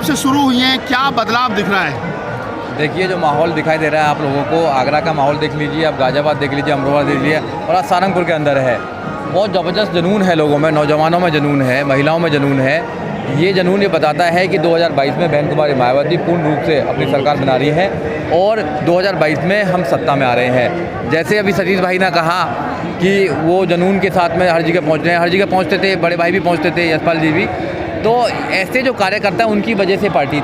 जब से शुरू हुई हैं, क्या बदलाव दिख रहा है? देखिए, जो माहौल दिखाई दे रहा है आप लोगों को, आगरा का माहौल देख लीजिए, आप गाजियाबाद देख लीजिए, अमरोहा देख लीजिए, और आज सहारनपुर के अंदर है। बहुत ज़बरदस्त जुनून है लोगों में, नौजवानों में जुनून है, महिलाओं में जुनून है। ये जुनून ये बताता है कि 2022 में बहन कुमारी मायावती पूर्ण रूप से अपनी सरकार बना रही है और 2022 में हम सत्ता में आ रहे हैं। जैसे अभी सतीश भाई ने कहा कि वो जुनून के साथ में हर जगह पहुँच रहे हैं, हर जगह पहुँचते थे, बड़े भाई भी पहुँचते थे, यशपाल जी भी। तो ऐसे जो कार्यकर्ता हैं उनकी वजह से पार्टी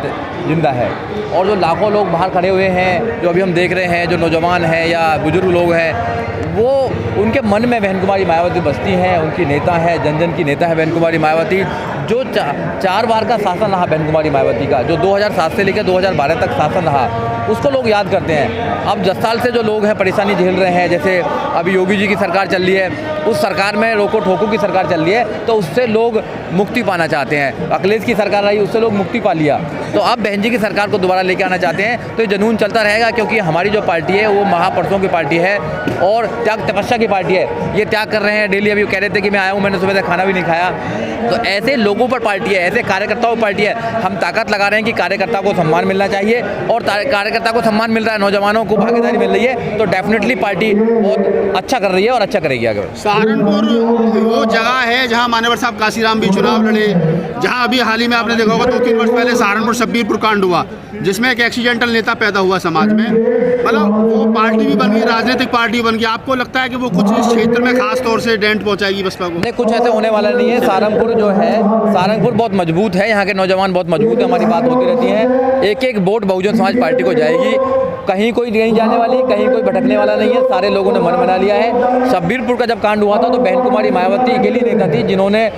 जिंदा है। और जो लाखों लोग बाहर खड़े हुए हैं, जो अभी हम देख रहे हैं, जो नौजवान हैं या बुजुर्ग लोग हैं, वो उनके मन में बहन कुमारी मायावती बसती हैं, उनकी नेता है, जन जन की नेता है बहन कुमारी मायावती। जो 4 बार का शासन रहा बहन कुमारी मायावती का, जो 2007 से लेकर 2012 तक शासन रहा, उसको लोग याद करते हैं। अब 10 साल से जो लोग हैं परेशानी झेल रहे हैं, जैसे अभी योगी जी की सरकार चल रही है, उस सरकार में रोको ठोको की सरकार चल रही है, तो उससे लोग मुक्ति पाना चाहते हैं। अखिलेश की सरकार रही, उससे लोग मुक्ति पा लिया, तो अब बहन जी की सरकार को दोबारा लेके आना चाहते हैं। तो ये जुनून चलता रहेगा, क्योंकि हमारी जो पार्टी है वो महापुरुषों की पार्टी है और त्याग तपस्या की पार्टी है। ये त्याग कर रहे हैं डेली। अभी कह रहे थे कि मैं आया हूँ, मैंने सुबह से खाना भी नहीं खाया। तो ऐसे लोगों पर पार्टी है, ऐसे कार्यकर्ताओं पर पार्टी है। हम ताकत लगा रहे हैं कि कार्यकर्ता को सम्मान मिलना चाहिए, और कार्यकर्ता को सम्मान मिल रहा है, नौजवानों को भागीदारी मिल रही है, तो डेफिनेटली पार्टी बहुत अच्छा कर रही है और अच्छा करेगी आगे। सहारनपुर वो जगह है जहां मान्यवर साहब काशीराम भी चुनाव लड़े, जहां अभी हाल ही में आपने देखा होगा 2-3 वर्ष पहले सहारनपुर शब्बीरपुर कांड हुआ, जिसमें एक एक्सीडेंटल नेता पैदा हुआ समाज में। मतलब वो पार्टी भी बन गई, राजनीतिक पार्टी बन गई। आपको लगता है कि वो कुछ इस क्षेत्र में खास तौर से डेंट पहुंचाएगी बसपा को? नहीं, कुछ ऐसे होने वाला नहीं है। सहारनपुर जो है, सहारनपुर बहुत मजबूत है, यहाँ के नौजवान बहुत मजबूत है, हमारी बात होती रहती है। एक एक वोट बहुजन समाज पार्टी को जाएगी, कहीं कोई नहीं जाने वाली, कहीं कोई भटकने वाला नहीं है। सारे लोगों ने मन बना लिया है। शब्बीरपुर का जब कांड हुआ था तो बहन कुमारी मायावती अकेली नेता थी जिन्होंने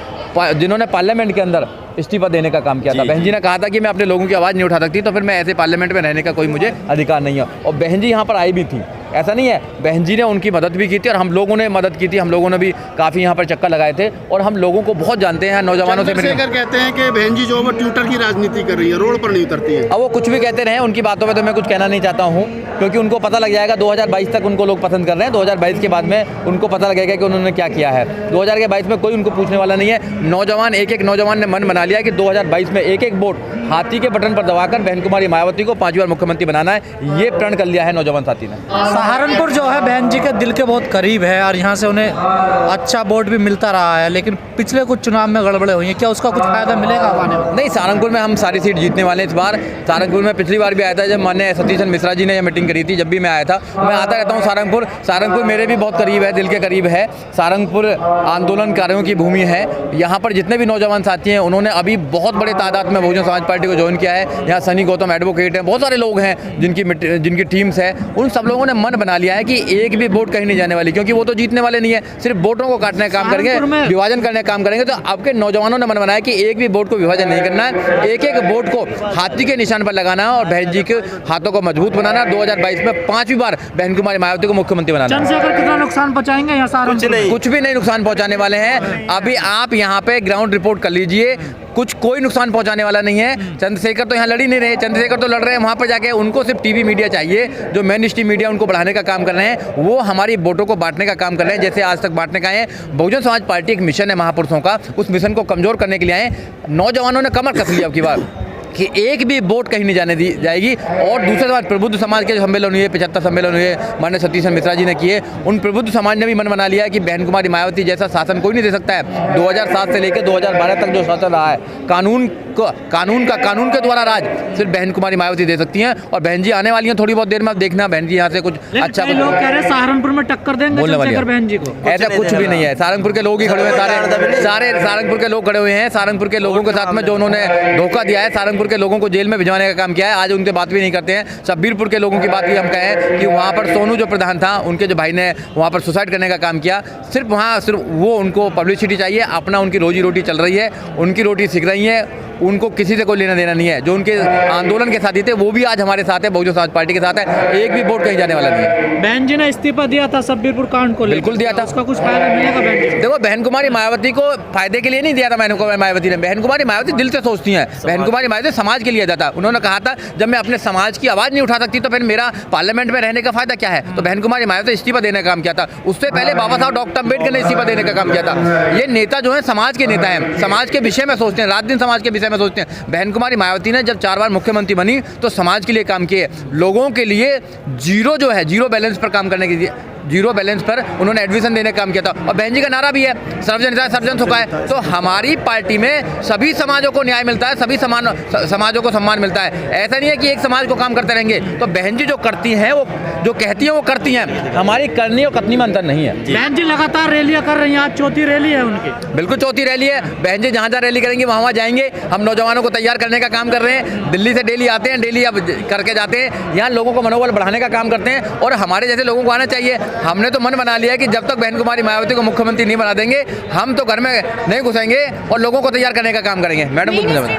पार्लियामेंट के अंदर इस्तीफा देने का काम किया था। बहन जी ने कहा था कि मैं अपने लोगों की आवाज़ नहीं उठा सकती, तो फिर मैं ऐसे पार्लियामेंट में रहने का कोई मुझे अधिकार नहीं है। और बहन जी यहाँ पर आई भी थी, ऐसा नहीं है, बहन जी ने उनकी मदद भी की थी और हम लोगों ने मदद की थी। हम लोगों ने भी काफ़ी यहाँ पर चक्कर लगाए थे और हम लोगों को बहुत जानते हैं, नौजवानों से चंद्रशेखर कहते हैं कि बहन जी जो वो ट्विटर की राजनीति कर रही है, रोड पर नहीं उतरती है। अब वो कुछ भी कहते रहे, उनकी बातों में तो मैं कुछ कहना नहीं चाहता हूँ, क्योंकि उनको पता लग जाएगा 2022 तक उनको लोग पसंद कर रहे हैं। 2022 के बाद में उनको पता लगेगा कि उन्होंने क्या किया है। 2022 में कोई उनको पूछने वाला नहीं है। नौजवान एक एक नौजवान ने मन बना लिया कि 2022 में एक एक वोट हाथी के बटन पर दबाकर बहन कुमारी मायावती को 5वीं बार मुख्यमंत्री बनाना है, ये प्रण कर लिया है नौजवान साथी ने। सहारनपुर जो है बहन जी के दिल के बहुत करीब है और यहाँ से उन्हें अच्छा वोट भी मिलता रहा है, लेकिन पिछले कुछ चुनाव में गड़बड़े हुई हैं, क्या उसका कुछ फायदा मिलेगा आने में? नहीं, सहारनपुर में हम सारी सीट जीतने वाले हैं इस बार। सहारनपुर में पिछली बार भी आया था जब माननीय सतीश मिश्रा जी ने यह मीटिंग करी थी, जब भी मैं आया था। मैं आता रहता हूँ सहारनपुर मेरे भी बहुत करीब है, दिल के करीब है। सहारनपुर आंदोलनकारियों की भूमि है। यहाँ पर जितने भी नौजवान साथी हैं उन्होंने अभी बहुत बड़े तादाद में बहुजन समाज पार्टी को ज्वाइन किया है। यहाँ सनी गौतम एडवोकेट हैं, बहुत सारे लोग हैं जिनकी टीम्स है। उन सब लोगों ने मन बना लिया है कि एक भी वोट कहीं नहीं जाने वाली, क्योंकि वो तो जीतने वाले नहीं है, सिर्फ वोटों को काटने का काम करेंगे, विभाजन करने का काम करेंगे। तो आपके नौजवानों ने मन बनाया कि एक भी वोट को विभाजन नहीं करना है, एक एक वोट को हाथी के निशान पर लगाना है और बहन जी के हाथों को मजबूत बनाना है। 2022 में 5वीं बार बहन कुमारी मायावती को मुख्यमंत्री बनाना। चंद्रशेखर कितना नुकसान पहुंचाएंगे यहाँ सहारनपुर? कुछ भी नहीं नुकसान पहुंचाने वाले हैं। अभी आप यहाँ पे ग्राउंड रिपोर्ट कर लीजिए, कोई नुकसान पहुंचाने वाला नहीं है। चंद्रशेखर तो यहाँ लड़ ही नहीं रहे, चंद्रशेखर तो लड़ रहे हैं वहाँ पर जाके। उनको सिर्फ टीवी मीडिया चाहिए, जो मेन स्ट्रीम मीडिया उनको बढ़ाने का काम कर रहे हैं, वो हमारी वोटों को बांटने का काम कर रहे हैं, जैसे आज तक बांटने का है। बहुजन समाज पार्टी एक मिशन है महापुरुषों का, उस मिशन को कमजोर करने के लिए आए। नौजवानों ने कमर कस ली अब की बार कि एक भी वोट कहीं नहीं जाने दी जाएगी। और दूसरे बात, प्रबुद्ध समाज के जो सम्मेलन हुए, 75 सम्मेलन हुए, माननीय सतीश मिश्रा जी ने किए, उन प्रबुद्ध समाज ने भी मन बना लिया कि बहन कुमारी मायावती जैसा शासन कोई नहीं दे सकता है। 2007 से लेकर 2012 तक जो शासन रहा है, कानून के द्वारा राज सिर्फ बहन कुमारी मायावती दे सकती हैं। और बहन जी आने वाली हैं थोड़ी बहुत देर में, आप देखना बहन जी यहाँ से कुछ अच्छा। लोग कह रहे हैं सहारनपुर में टक्कर देंगे चंद्रशेखर बहन जी को। ऐसा कुछ भी नहीं है। सहारनपुर के लोग ही खड़े हुए हैं, सारे सहारनपुर के लोग खड़े हुए हैं। सहारनपुर के लोगों के साथ में जो उन्होंने धोखा दिया है, सहारनपुर के लोगों को जेल में भिजवाने का काम किया है, आज उनके बात भी नहीं करते हैं। शब्बीरपुर के लोगों की बात भी हम कहें कि वहाँ पर सोनू जो प्रधान था, उनके जो भाई ने वहाँ पर सुसाइड करने का काम किया, सिर्फ वो उनको पब्लिसिटी चाहिए, अपना उनकी रोजी रोटी चल रही है, उनकी रोटी सीख रही है, उनको किसी से कोई लेना देना नहीं है। जो उनके आंदोलन के साथी थे वो भी आज हमारे साथ है, बहुजन समाज पार्टी के साथ है। एक भी वोट कहीं जाने वाला नहीं है। बहन जी ने इस्तीफा दिया था शब्बीरपुर कांड को, बिल्कुल दिया था। उसका कुछ फायदा मिलेगा बहन जी? देखो, बहन कुमारी मायावती को फायदे के लिए नहीं दिया था बहन कुमारी मायावती ने। बहन कुमारी मायावती दिल से सोचती हैं, बहन कुमारी मायावती समाज के लिए दिया था। उन्होंने कहा था जब मैं अपने समाज की आवाज़ नहीं उठा सकती तो फिर मेरा पार्लियामेंट में रहने का फायदा क्या है। तो बहन कुमारी मायावती इस्तीफा देने का काम किया था। उससे पहले बाबा साहब डॉक्टर अम्बेडकर ने इस्तीफा देने का काम किया था। ये नेता जो है समाज के नेता हैं, समाज के विषय में सोचते हैं, रात दिन समाज के विषय पहले मैं सोचते हैं बहन कुमारी मायावती ने जब 4 बार मुख्यमंत्री बनी तो समाज के लिए काम किए, लोगों के लिए जीरो बैलेंस पर काम करने के लिए, जीरो बैलेंस पर उन्होंने एडमिशन देने का काम किया था। और बहन जी का नारा भी है सर्वजन हिताय सर्वजन सुखाय। तो हमारी पार्टी में सभी समाजों को न्याय मिलता है, सभी समाजों को सम्मान मिलता है। ऐसा नहीं है कि एक समाज को काम करते रहेंगे। तो बहन जी जो करती हैं, वो जो कहती हैं वो करती हैं। हमारी करनी और कथनी में अंतर नहीं है। बहन जी लगातार रैलियां कर रही हैं, आज चौथी रैली है उनकी। बिल्कुल चौथी रैली है। बहन जी जहाँ रैली करेंगे वहाँ जाएंगे। हम नौजवानों को तैयार करने का काम कर रहे हैं। दिल्ली से डेली आते हैं, डेली अब करके जाते हैं। यहाँ लोगों को मनोबल बढ़ाने का काम करते हैं और हमारे जैसे लोगों को आना चाहिए। हमने तो मन बना लिया है कि जब तक बहन कुमारी मायावती को मुख्यमंत्री नहीं बना देंगे, हम तो घर में नहीं घुसेंगे और लोगों को तैयार करने का काम करेंगे। मैडम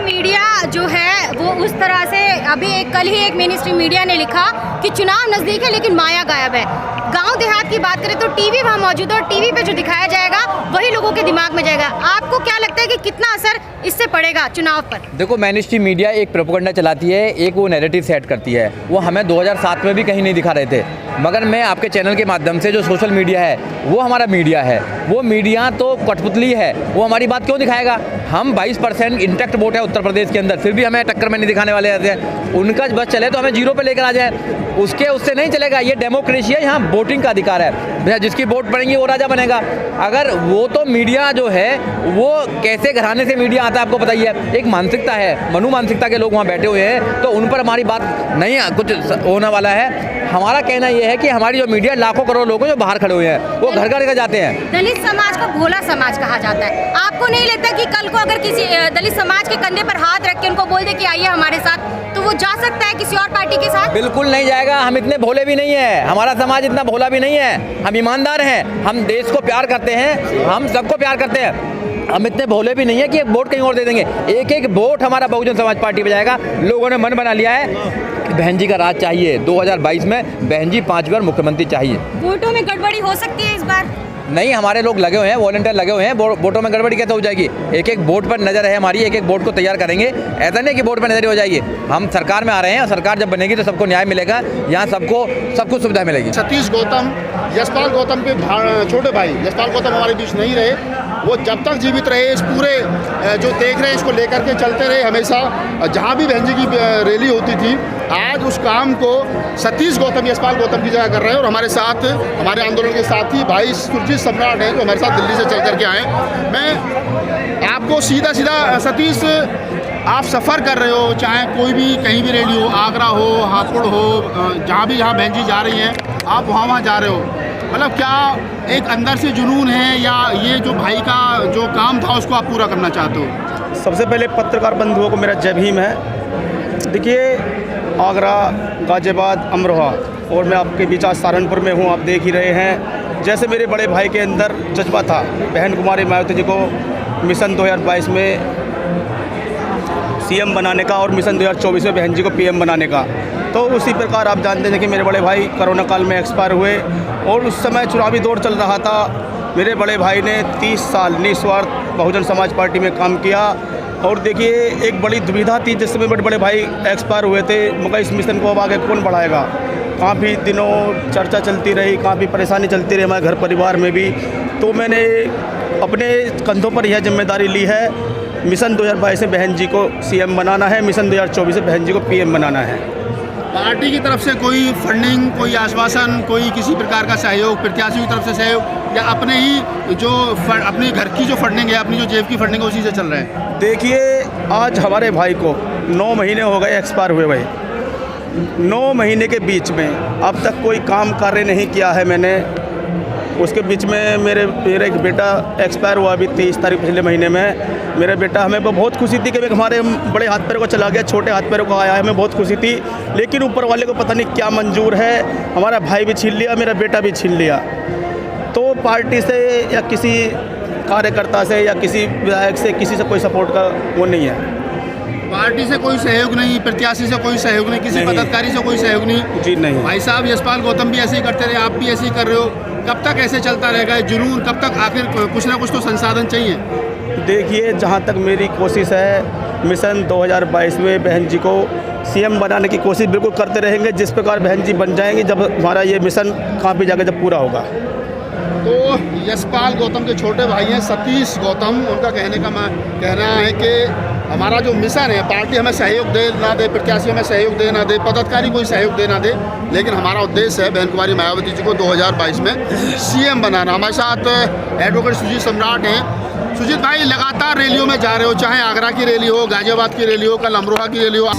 मीडिया जो है वो उस तरह से, अभी कल ही एक मेन स्ट्रीम मीडिया ने लिखा कि चुनाव नजदीक है लेकिन माया गायब है। गांव देहात की बात करें तो टीवी वहाँ मौजूद है और टीवी पे जो दिखाया जाएगा वही लोगों के दिमाग में जाएगा। आपको क्या लगता है कि कितना असर इससे पड़ेगा चुनाव पर? देखो, मेन स्ट्रीम मीडिया एक प्रोपेगेंडा चलाती है, एक वो नैरेटिव सेट करती है। वो हमें 2007 में भी कहीं नहीं दिखा रहे थे, मगर मैं आपके चैनल के माध्यम से, जो सोशल मीडिया है वो हमारा मीडिया है, वो मीडिया तो कठपुतली है, वो हमारी बात क्यों दिखाएगा? हम 22% इंटैक्ट वोट है उत्तर प्रदेश के अंदर, फिर भी हमें टक्कर में नहीं दिखाने वाले रहते हैं। उनका बस चले तो हमें जीरो पे लेकर आ जाए, उससे नहीं चलेगा। ये डेमोक्रेसी है, यहाँ वोटिंग का अधिकार है। जिसकी वोट पड़ेंगी वो राजा बनेगा। अगर वो तो मीडिया जो है वो कैसे घराने से मीडिया आता है आपको पता ही है। एक मानसिकता है, मनु मानसिकता के लोग वहाँ बैठे हुए हैं, तो उन पर हमारी बात नहीं कुछ होने वाला है। हमारा कहना यह है कि हमारी जो मीडिया, लाखों करोड़ लोग जो बाहर खड़े हुए हैं, वो घर घर जाते हैं। दलित समाज को भोला समाज कहा जाता है। आपको नहीं लगता कि कल को अगर किसी दलित समाज के कंधे पर हाथ रख के उनको बोल दे कि आइए हमारे साथ, तो वो जा सकता है किसी और पार्टी के साथ? बिल्कुल नहीं जाएगा। हम इतने भोले भी नहीं है, हमारा समाज इतना भोला भी नहीं है। हम ईमानदार हैं, हम देश को प्यार करते हैं, हम सबको प्यार करते हैं। हम इतने भोले भी नहीं है कि एक वोट कहीं और दे देंगे। एक एक वोट हमारा बहुजन समाज पार्टी पे जाएगा। लोगों ने मन बना लिया है कि बहन जी का राज चाहिए। 2022 में बहन जी 5 बार मुख्यमंत्री चाहिए। वोटों में गड़बड़ी हो सकती है इस बार? नहीं, हमारे लोग लगे हुए हैं, वॉलंटियर लगे हुए हैं। वोटों में गड़बड़ी कैसे हो जाएगी? एक एक वोट पर नज़र है हमारी, एक एक वोट को तैयार करेंगे। ऐसा नहीं कि वोट पर नज़र हो जाएगी। हम सरकार में आ रहे हैं और सरकार जब बनेगी तो सबको न्याय मिलेगा, यहाँ सबको सब कुछ सुविधा मिलेगी। सतीश गौतम, यशपाल गौतम के छोटे भाई यशपाल गौतम हमारे बीच नहीं रहे। वो जब तक जीवित रहे, इस पूरे जो देख रहे हैं इसको लेकर के चलते रहे हमेशा। जहाँ भी बहन जी की रैली होती थी, आज उस काम को सतीश गौतम, यशपाल गौतम की जगह कर रहे हैं। और हमारे साथ, हमारे आंदोलन के साथी भाई सुरजीत सम्राट हैं जो हमारे साथ दिल्ली से चल कर के आए। मैं आपको सीधा सतीश, आप सफ़र कर रहे हो, चाहे कोई भी कहीं भी रैली हो, आगरा हो, हापुड़ हो, जहाँ बहन जी जा रही हैं, आप वहाँ जा रहे हो। मतलब क्या एक अंदर से जुनून है, या ये जो भाई का जो काम था उसको आप पूरा करना चाहते हो? सबसे पहले पत्रकार बंधुओं को मेरा जय भीम है। देखिए, आगरा, गाजियाबाद, अमरोहा और मैं आपके बीच आज सहारनपुर में हूँ। आप देख ही रहे हैं जैसे मेरे बड़े भाई के अंदर जज्बा था बहन कुमारी मायावती जी को मिशन 2022 में सीएम बनाने का और मिशन 2024 में बहन जी को पीएम बनाने का। तो उसी प्रकार आप जानते हैं कि मेरे बड़े भाई कोरोना काल में एक्सपायर हुए और उस समय चुनावी दौर चल रहा था। मेरे बड़े भाई ने 30 साल निस्वार्थ बहुजन समाज पार्टी में काम किया। और देखिए, एक बड़ी दुविधा थी जिस समय बड़े भाई एक्सपायर हुए थे, मगर इस मिशन को अब आगे कौन बढ़ाएगा। काफ़ी दिनों चर्चा चलती रही, काफ़ी परेशानी चलती रही हमारे घर परिवार में भी। तो मैंने अपने कंधों पर यह जिम्मेदारी ली है, मिशन 2022 में बहन जी को सीएम बनाना है, मिशन 2024 में बहन जी को पीएम बनाना है। पार्टी की तरफ से कोई फंडिंग, कोई आश्वासन, कोई किसी प्रकार का सहयोग, प्रत्याशी की तरफ से सहयोग, या अपने ही जो अपने घर की जो फंडिंग है, अपनी जो जेब की फंडिंग है, उसी से चल रहे हैं? देखिए, आज हमारे भाई को 9 महीने हो गए एक्सपायर हुए भाई। 9 महीने के बीच में अब तक कोई काम कार्य नहीं किया है मैंने। उसके बीच में मेरा एक बेटा एक्सपायर हुआ अभी 23 तारीख पिछले महीने में। मेरा बेटा, हमें बहुत खुशी थी कि हमारे बड़े हाथ पैरों को चला गया, छोटे हाथ पैरों को आया है, हमें बहुत खुशी थी। लेकिन ऊपर वाले को पता नहीं क्या मंजूर है, हमारा भाई भी छीन लिया, मेरा बेटा भी छीन लिया। तो पार्टी से या किसी कार्यकर्ता से या किसी विधायक से, किसी से कोई सपोर्ट का वो नहीं है। पार्टी से कोई सहयोग नहीं, प्रत्याशी से कोई सहयोग नहीं, किसी पदाधिकारी से कोई सहयोग नहीं? जी नहीं। भाई साहब, यशपाल गौतम भी ऐसे ही करते रहे, आप भी ऐसे ही कर रहे हो। कब तक ऐसे चलता रहेगा जुनून? कब तक? आखिर कुछ ना कुछ तो संसाधन चाहिए। देखिए, जहाँ तक मेरी कोशिश है, मिशन 2022 में बहन जी को सीएम बनाने की कोशिश बिल्कुल करते रहेंगे। जिस प्रकार बहन जी बन जाएंगी, जब हमारा ये मिशन कहाँ पे जाकर जब पूरा होगा। तो यशपाल गौतम के छोटे भाई हैं सतीश गौतम, उनका कहना है कि हमारा जो मिशन है, पार्टी हमें सहयोग दे ना दे, प्रत्याशी हमें सहयोग दे ना दे, पदाधिकारी कोई सहयोग दे ना दे, लेकिन हमारा उद्देश्य है बहन कुमारी मायावती जी को 2022 में सीएम बनाना। हमारे साथ एडवोकेट सुजीत सम्राट हैं। सुजीत भाई, लगातार रैलियों में जा रहे हो, चाहे आगरा की रैली हो, गाजियाबाद की रैली हो, कल अमरोहा की रैली हो।